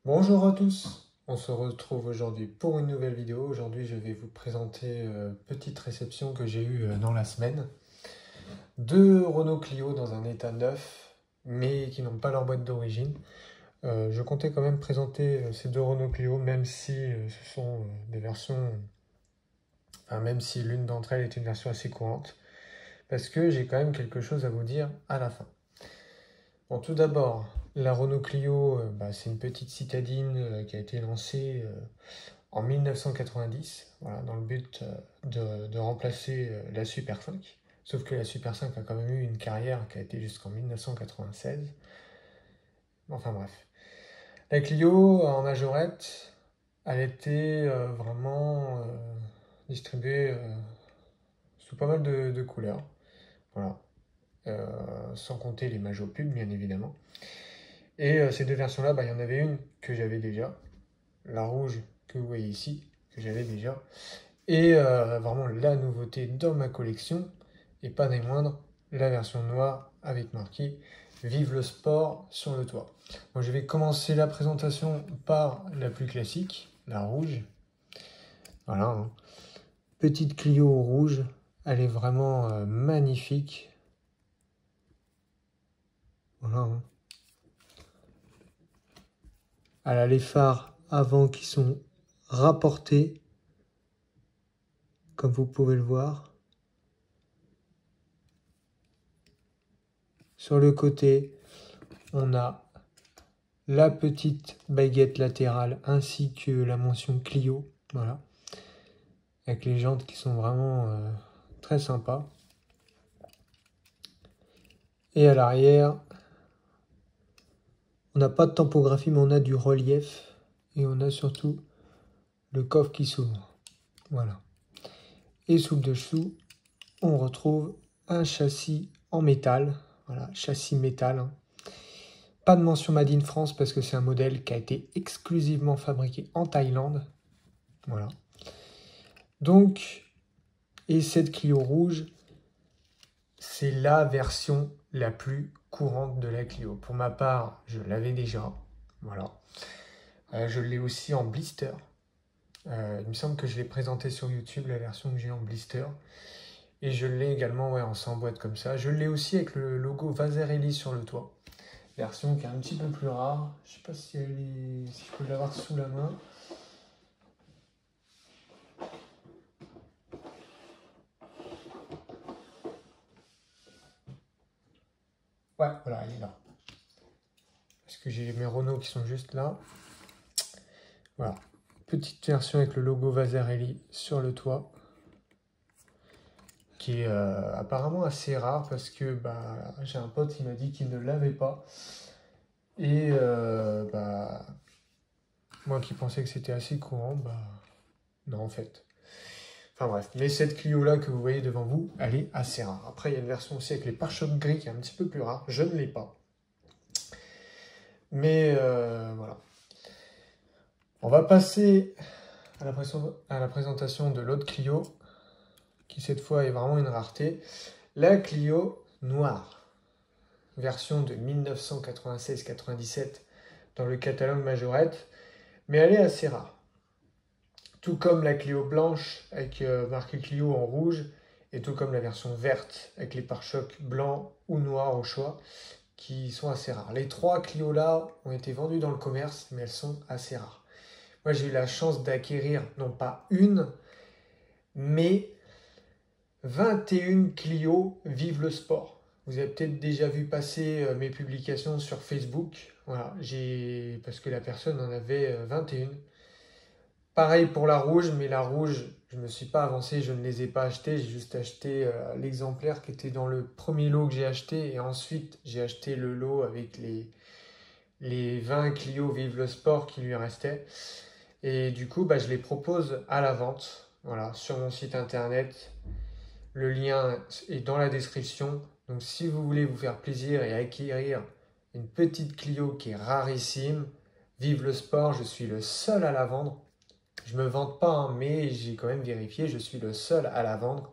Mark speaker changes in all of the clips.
Speaker 1: Bonjour à tous, on se retrouve aujourd'hui pour une nouvelle vidéo. Aujourd'hui je vais vous présenter une petite réception que j'ai eue dans la semaine. Deux Renault Clio dans un état neuf, mais qui n'ont pas leur boîte d'origine. Je comptais quand même présenter ces deux Renault Clio, même si ce sont des versions, même si l'une d'entre elles est une version assez courante, parce que j'ai quand même quelque chose à vous dire à la fin. Bon, tout d'abord, la Renault Clio, c'est une petite citadine qui a été lancée en 1990, voilà, dans le but de remplacer la Super 5. Sauf que la Super 5 a quand même eu une carrière qui a été jusqu'en 1996. Enfin bref. La Clio en majorette, elle était vraiment distribuée sous pas mal de couleurs. Voilà. Sans compter les majos pubs, bien évidemment. Et ces deux versions-là, il y en avait une que j'avais déjà, la rouge que vous voyez ici, que j'avais déjà. Et vraiment la nouveauté dans ma collection, et pas des moindres, la version noire avec marqué Vive le sport sur le toit. Bon, je vais commencer la présentation par la plus classique, la rouge. Voilà, hein. Petite Clio rouge, elle est vraiment magnifique. Voilà, hein. Elle a les phares avant qui sont rapportés, comme vous pouvez le voir. Sur le côté, on a la petite baguette latérale ainsi que la mention Clio, voilà, avec les jantes qui sont vraiment très sympas. Et à l'arrière, on n'a pas de tampographie mais on a du relief et on a surtout le coffre qui s'ouvre, voilà. Et sous le dessous, on retrouve un châssis en métal, voilà, châssis métal, hein. Pas de mention Made in France parce que c'est un modèle qui a été exclusivement fabriqué en Thaïlande. Voilà. Donc, et cette Clio rouge, c'est la version la plus courante de la Clio. Pour ma part, je l'avais déjà. Voilà. Je l'ai aussi en blister. Il me semble que je l'ai présenté sur YouTube, la version que j'ai en blister. Et je l'ai également en sans boîte comme ça. Je l'ai aussi avec le logo Vasarely sur le toit. Version qui est un petit peu plus rare. Je ne sais pas si je peux l'avoir sous la main. Ouais, voilà, il est là. Parce que j'ai mes Renault qui sont juste là. Voilà. Petite version avec le logo Vasarely sur le toit. Qui est apparemment assez rare parce que j'ai un pote qui m'a dit qu'il ne l'avait pas. Et moi qui pensais que c'était assez courant, non en fait. Enfin bref, mais cette Clio là que vous voyez devant vous, elle est assez rare. Après il y a une version aussi avec les pare-chocs gris qui est un petit peu plus rare, je ne l'ai pas. Mais voilà. On va passer à la présentation de l'autre Clio, qui cette fois est vraiment une rareté. La Clio noire, version de 1996-97 dans le catalogue Majorette, mais elle est assez rare. Tout comme la Clio blanche avec marqué Clio en rouge, et tout comme la version verte avec les pare-chocs blancs ou noirs au choix, qui sont assez rares. Les trois Clio là ont été vendus dans le commerce, mais elles sont assez rares. Moi j'ai eu la chance d'acquérir non pas une, mais 21 Clio Vive le sport. Vous avez peut-être déjà vu passer mes publications sur Facebook. Voilà, parce que la personne en avait 21. Pareil pour la rouge, mais la rouge, je ne me suis pas avancé, je ne les ai pas achetées. J'ai juste acheté l'exemplaire qui était dans le premier lot que j'ai acheté. Et ensuite, j'ai acheté le lot avec les 20 Clio Vive le sport qui lui restaient. Et du coup, je les propose à la vente, voilà, sur mon site internet. Le lien est dans la description. Donc si vous voulez vous faire plaisir et acquérir une petite Clio qui est rarissime, vive le sport, je suis le seul à la vendre. Je ne me vante pas, hein, mais j'ai quand même vérifié, je suis le seul à la vendre.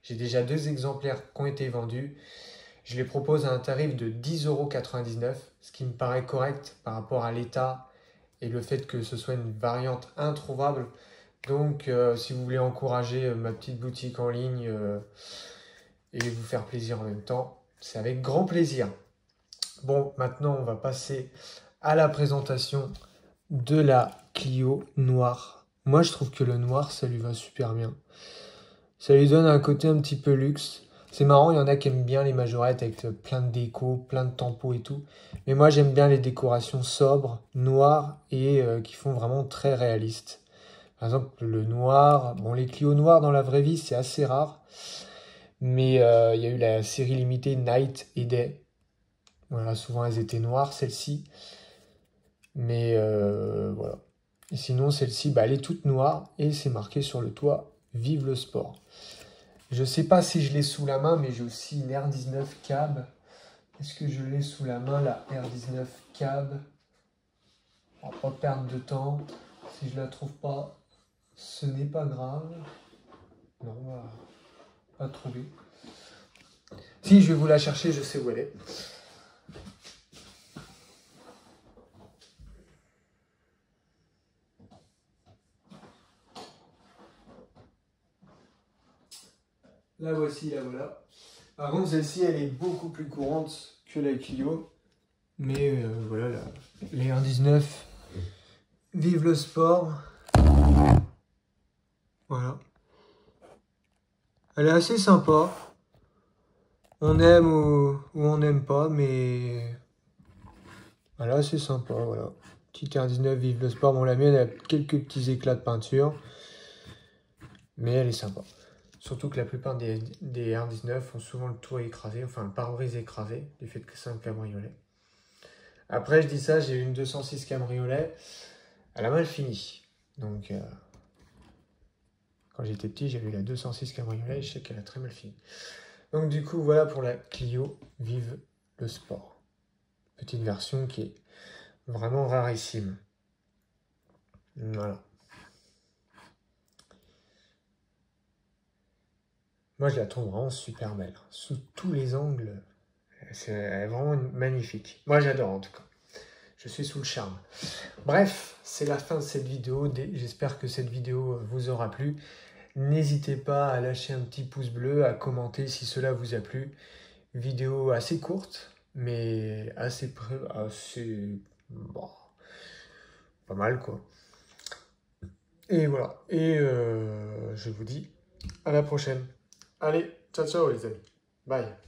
Speaker 1: J'ai déjà 2 exemplaires qui ont été vendus. Je les propose à un tarif de 10,99 €, ce qui me paraît correct par rapport à l'état et le fait que ce soit une variante introuvable. Donc, si vous voulez encourager ma petite boutique en ligne et vous faire plaisir en même temps, c'est avec grand plaisir. Bon, maintenant, on va passer à la présentation de la Clio noire. Moi, je trouve que le noir, ça lui va super bien. Ça lui donne un côté un petit peu luxe. C'est marrant, il y en a qui aiment bien les majorettes avec plein de déco, plein de tampons et tout. Mais moi, j'aime bien les décorations sobres, noires et qui font vraiment très réalistes. Par exemple, le noir. Bon, les Clio noirs dans la vraie vie, c'est assez rare. Mais il y a eu la série limitée Night et Day. Voilà, souvent elles étaient noires, celle-ci. Mais voilà. Et sinon, celle-ci, bah, elle est toute noire et c'est marqué sur le toit Vive le sport. Je sais pas si je l'ai sous la main, mais j'ai aussi une R19 Cab. Est-ce que je l'ai sous la main, la R19 Cab? On va pas perdre de temps. Si je la trouve pas, ce n'est pas grave. Non, on va pas trouver. Si, je vais vous la chercher, je sais où elle est. La voici, la voilà. Par contre, celle-ci, elle est beaucoup plus courante que la Clio. Mais voilà, les R19, vive le sport. Voilà. Elle est assez sympa. On aime ou on n'aime pas, mais voilà, c'est sympa, voilà. Petite R19, vive le sport. Bon, la mienne, elle a quelques petits éclats de peinture, mais elle est sympa. Surtout que la plupart des R19 ont souvent le toit écrasé, enfin le pare-brise écrasé, du fait que c'est un cabriolet. Après, je dis ça, j'ai eu une 206 cabriolet, elle a mal fini. Donc, quand j'étais petit, j'avais eu la 206 cabriolet et je sais qu'elle a très mal fini. Donc, du coup, voilà pour la Clio Vive le Sport. Petite version qui est vraiment rarissime. Voilà. Moi, je la trouve vraiment super belle. Sous tous les angles, c'est vraiment magnifique. Moi, j'adore en tout cas. Je suis sous le charme. Bref, c'est la fin de cette vidéo. J'espère que cette vidéo vous aura plu. N'hésitez pas à lâcher un petit pouce bleu, à commenter si cela vous a plu. Vidéo assez courte, mais assez bon, pas mal quoi. Et voilà. Et je vous dis à la prochaine. Allez, ciao ciao les amis. Bye.